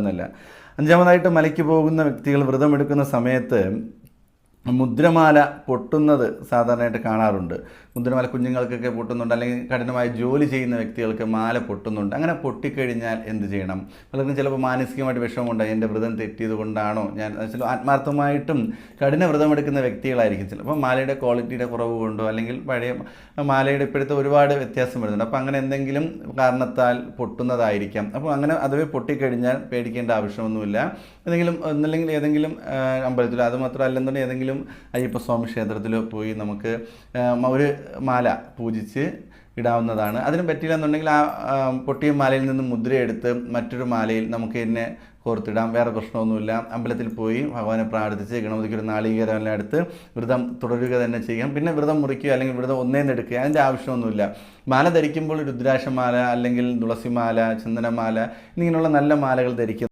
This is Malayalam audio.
എന്നല്ല. അഞ്ചാമതായിട്ട് മലയ്ക്ക് പോകുന്ന വ്യക്തികൾ വ്രതമെടുക്കുന്ന സമയത്ത് മുദ്രമാല പൊട്ടുന്നത് സാധാരണയായിട്ട് കാണാറുണ്ട്. മുദ്രമാല കുഞ്ഞുങ്ങൾക്കൊക്കെ പൊട്ടുന്നുണ്ട്, അല്ലെങ്കിൽ കഠിനമായി ജോലി ചെയ്യുന്ന വ്യക്തികൾക്ക് മാല പൊട്ടുന്നുണ്ട്. അങ്ങനെ പൊട്ടിക്കഴിഞ്ഞാൽ എന്ത് ചെയ്യണം? പലർക്കും ചിലപ്പോൾ മാനസികമായിട്ട് വിഷമമുണ്ടായി, എൻ്റെ വ്രതം തെറ്റിയത് കൊണ്ടാണോ ഞാൻ, ചിലപ്പോൾ ആത്മാർത്ഥമായിട്ടും കഠിന വ്രതമെടുക്കുന്ന വ്യക്തികളായിരിക്കും. ചിലപ്പോൾ മാലയുടെ ക്വാളിറ്റിയുടെ കുറവ് കൊണ്ടോ, അല്ലെങ്കിൽ പഴയ മാലയുടെ ഇപ്പോഴത്തെ ഒരുപാട് വ്യത്യാസം വരുന്നുണ്ട്. അപ്പോൾ അങ്ങനെ എന്തെങ്കിലും കാരണത്താൽ പൊട്ടുന്നതായിരിക്കാം. അപ്പോൾ അങ്ങനെ അഥവാ പൊട്ടിക്കഴിഞ്ഞാൽ പേടിക്കേണ്ട ആവശ്യമൊന്നുമില്ല. ഒന്നല്ലെങ്കിൽ ഏതെങ്കിലും അമ്പലത്തിലോ, അതുമാത്രമല്ലെന്നുണ്ടെങ്കിൽ ഏതെങ്കിലും അയ്യപ്പസ്വാമി ക്ഷേത്രത്തിലോ പോയി നമുക്ക് ഒരു മാല പൂജിച്ച് ഇടാവുന്നതാണ്. അതിന് പറ്റില്ല എന്നുണ്ടെങ്കിൽ ആ പൊട്ടിയ മാലയിൽ നിന്ന് മുദ്രയെടുത്ത് മറ്റൊരു മാലയിൽ നമുക്ക് തന്നെ കോർത്തിടാം. വേറെ പ്രശ്നമൊന്നുമില്ല. അമ്പലത്തിൽ പോയി ഭഗവാനെ പ്രാർത്ഥിച്ച് ഗണപതിക്ക് ഒരു നാളികേരം എടുത്ത് വ്രതം തുടരുക തന്നെ ചെയ്യാം. പിന്നെ വ്രതം മുറിക്കുക അല്ലെങ്കിൽ വ്രതം ഒന്നേന്ന് എടുക്കുക, അതിൻ്റെ ആവശ്യമൊന്നുമില്ല. മാല ധരിക്കുമ്പോൾ രുദ്രാക്ഷമാല അല്ലെങ്കിൽ തുളസിമാല, ചന്ദനമാല എന്നിങ്ങനെയുള്ള നല്ല മാലകൾ ധരിക്കുക.